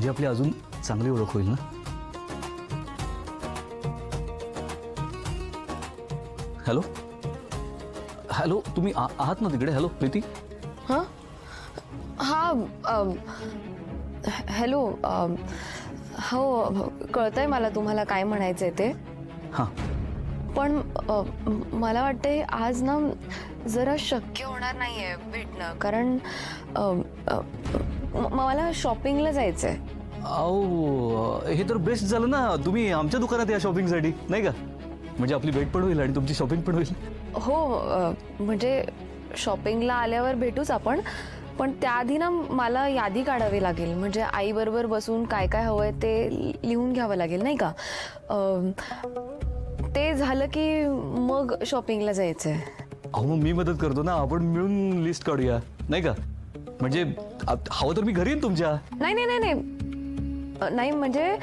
म्हणजे आपली अजून चांगली ओळख होईल ना. हॅलो हॅलो, तुम्ही आहात ना तिकडे? हॅलो प्रीती. हां हां हॅलो. हो कळतंय मला तुम्हाला काय म्हणायचं आहे ते. हां पण मला वाटते आज ना जरा शक्य होणार नाही आहे भेटणं, कारण मला शॉपिंगला जायचं आहे. अहो हे तर बेस्ट झालं ना, तुम्ही आमच्या दुकानात या शॉपिंगसाठी, नाही का? म्हणजे आपली भेट पण होईल आणि तुमची शॉपिंग पण होईल. हो म्हणजे शॉपिंगला आल्यावर भेटूच आपण, पण त्याआधी ना मला यादी काढावी लागेल. म्हणजे आईबरोबर बसून काय काय हवंय ते लिहून घ्यावं लागेल, नाही का? ते झालं की मग शॉपिंगला जायचं आहे. अहो मग मी मदत करतो ना, आपण मिळून लिस्ट काढूया, नाही का? म्हणजे हवं तर मी घरी येईन तुमच्या. नाही नाही नाही नाही नाही म्हणजे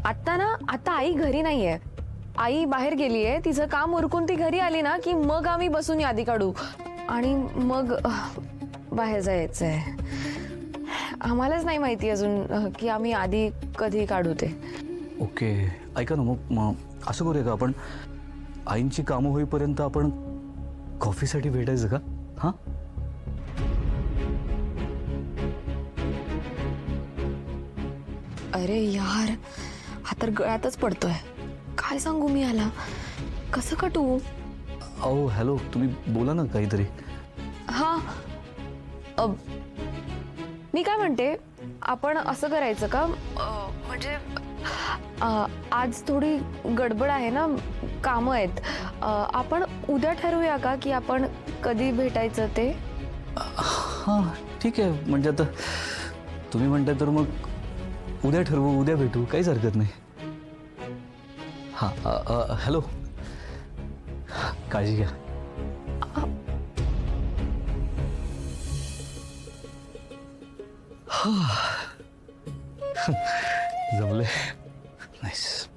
आता आई घरी नाही आहे. आई बाहेर गेली आहे, तिचं काम उरकून ती घरी आली ना की मग आम्ही बसून यादी काढू आणि मग बाहेर जायचं आहे. आम्हालाच नाही माहिती अजून की आम्ही आधी कधी काढू ते. ओके ऐका ना, मग असं करूया का आपण, आईंची कामं होईपर्यंत आपण कॉफीसाठी भेटायचं का? हां अरे यार, हा तर गळ्यातच पडतोय. काय सांगू मी याला, कसं कटू? अहो हॅलो, तुम्ही बोला ना काहीतरी. हा मी काय म्हणते, आपण असं करायचं का, म्हणजे आज थोडी गडबड आहे ना, कामं आहेत. आपण उद्या ठरवूया का की आपण कधी भेटायचं ते? हां ठीक आहे, म्हणजे आता तुम्ही म्हणताय तर मग उद्या ठरवू, उद्या भेटू, काहीच हरकत नाही. हां हॅलो, काळजी घ्या. जमले. नाईस.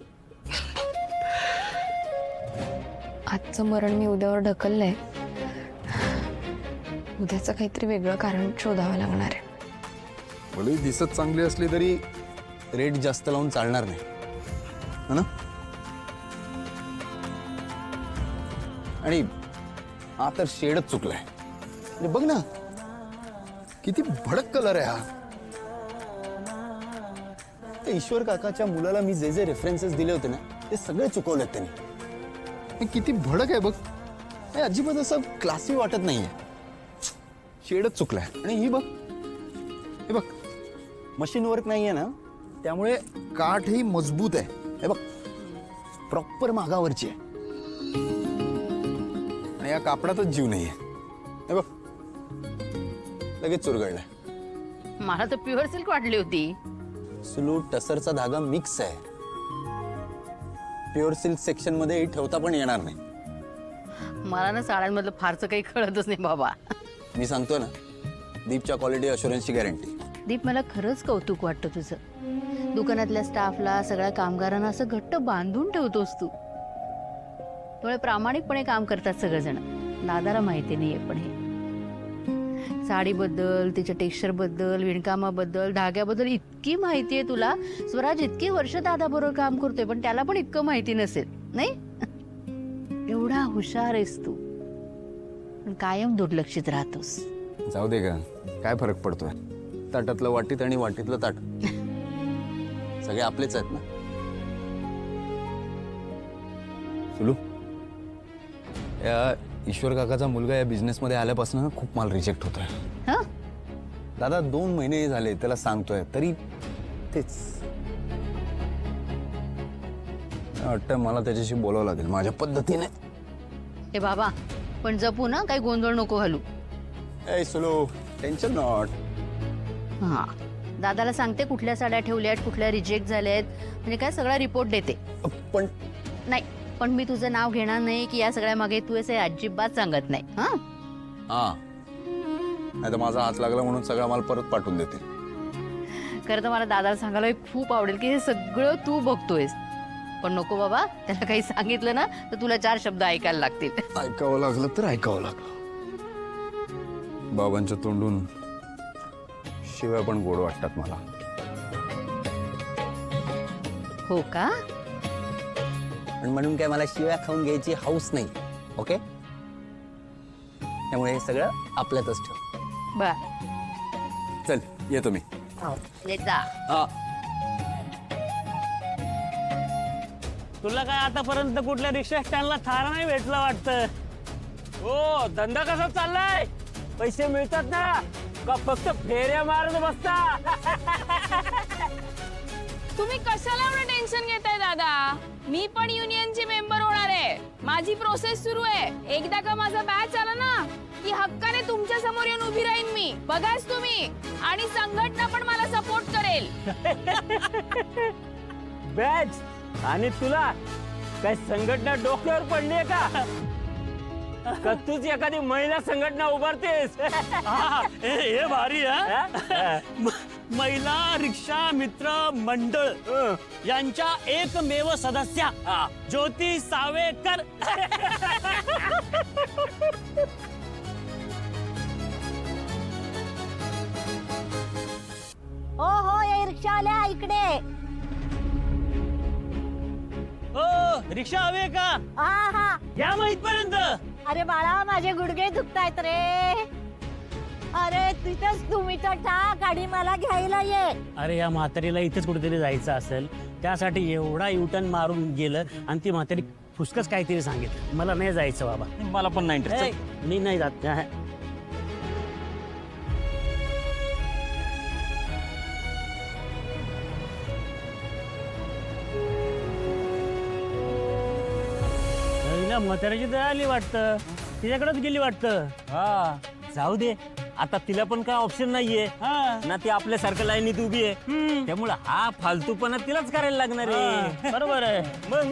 आजचं मरण मी उद्यावर ढकललंय. उद्याचं काहीतरी वेगळं कारण शोधावं लागणार आहे. भले दिसत चांगली असली तरी रेट जास्त लावून चालणार नाही, है ना? आणि हा तर शेडच चुकलाय. म्हणजे बघ ना किती भडक कलर आहे हा. त्या ईश्वर काकाच्या मुलाला मी जे जे रेफरन्सेस दिले होते ना, ते सगळे चुकवलेत त्यांनी. हे किती भडक आहे बघ. हे अजिबात असं क्लासी वाटत नाहीये. शेडच चुकलाय. आणि ही बघ, हे बघ, मशीन वर्क नाहीये ना, त्यामुळे काठही मजबूत आहे. हे बघ, प्रॉपर मागावरची आहे. आणि या कापडातच जीव नाहीये. हे बघ, लगेच चुरगळलाय. मला तर प्युअर सिल्क वाटली होती. सुलू टसरचा धागा मिक्स आहे. प्युअर सिल्क सेक्शन मध्ये ठेवता पण येणार नाही. मला ना साड्यांमधलं फारसं काही कळतच नाही बाबा. मी सांगतो ना, दीपच्या क्वालिटी अशुरन्सची गॅरंटी. दीप, मला खरंच कौतुक वाटतं तुझं. दुकानातल्या स्टाफला, सगळ्या कामगारांना असं घट्ट बांधून ठेवतोस तू. थोडे प्रामाणिकपणे काम करतात सगळेजण. दादाला माहिती नाहीये पण हे साडीबद्दल, तिच्या टेक्स्चरबद्दल, विणकामाबद्दल, धाग्याबद्दल इतकी माहिती आहे तुला. स्वराज इतकी वर्ष दादाबरोबर काम करतोय, पण त्याला पण इतकं माहिती नसेल नाही. एवढा हुशार आहेस तू, पण कायम दुर्लक्षित राहतोस. जाऊ दे का, काय फरक पडतोय? ताटातलं वाटीत आणि वाटीतलं ताट सगळे आपलेच आहेत ना. सुलू, या ईश्वर काकाचा मुलगा या बिझनेस मध्ये आल्यापासून खूप माल रिजेक्ट होतोय. हं? दादा 2 महिने झाले त्याला सांगतोय, तरी तेच. वाटतं मला त्याच्याशी बोलावं लागेल माझ्या पद्धतीने. हे बाबा, पण जपू ना, काही गोंधळ नको घालू. ए सुलू, टेन्शन नॉट. हा, दादाला सांगते कुठल्या साड्या ठेवल्या आहेत, कुठल्या रिजेक्ट झाल्या आहेत, म्हणजे काय सगळा रिपोर्ट देते. पण नाही, पण मी तुझं नाव घेणार नाही की या सगळ्या मागे तू असे अजिबात सांगत नाही. हा, नाही तर माझा हात लागला म्हणून सगळा माल परत पाठवून देते. खरं तर मला दादाला सांगायला खूप आवडेल की हे सगळं तू बघतोयस, पण नको बाबा, त्याला काही सांगितलं ना तर तुला 4 शब्द ऐकायला लागतील. ऐकावं लागलं तर ऐकावं लागलं. बाबांच्या तोंडून शिवाय पण गोड वाटतात मला. हो का? आणि म्हणून काय मला शिव्या खाऊन घ्यायची हौस नाही. ओके, त्यामुळे हे सगळं आपल्यातच ठेव. बर. चल येतो मी. येत जा. हा. तुला काय आतापर्यंत कुठल्या रिक्षा स्टँडला थारा नाही भेटला वाटतं? हो, धंदा कसा चाललाय? पैसे मिळतात ना का फक्त फेऱ्या मारत बसता? तुम्ही कशाला एवढं टेन्शन घेताय दादा? मी पण युनियनची मेंबर होणार आहे. माझी प्रोसेस सुरू आहे. एकदा का माझा बॅच आला ना की हक्काने तुमच्या समोर येऊन उभी राहीन मी. बघाच तुम्ही. आणि संघटना पण मला सपोर्ट करेल. बॅच आणि तुला काय संघटना डोक्यावर पडलीये का? का तूच एखादी महिला संघटना उभारतेस? हे भारी हा. महिला रिक्षा मित्र मंडळ यांच्या एकमेव सदस्या ज्योती सावेकर. हो हो, या रिक्षा आल्या इकडे. हो, रिक्षा हवे का? हा हा. या मग इथपर्यंत. अरे बाळा, माझे गुडघे दुखतायत रे. अरे तिथेच तुम्ही तर टाक आणि मला घ्यायला ये. अरे या म्हातारीला इथेच कुठेतरी जायचं असेल, त्यासाठी एवढा युटर्न मारून गेलं आणि ती म्हातारी फुसकच काहीतरी सांगेल. मला नाही जायचं बाबा. मला पण नाही इंटरेस्ट. मी नाही जात. म्हाताऱ्याची दया आली वाटतं, तिच्याकडेच गेली वाटतं. हा, जाऊ दे. आता तिला पण काय ऑप्शन नाहीये ना, ती आपल्यासारख्या लाईनीत उभी आहे. त्यामुळे हा फालतूपणा तिलाच करायला लागणार आहे. बरोबर आहे. मग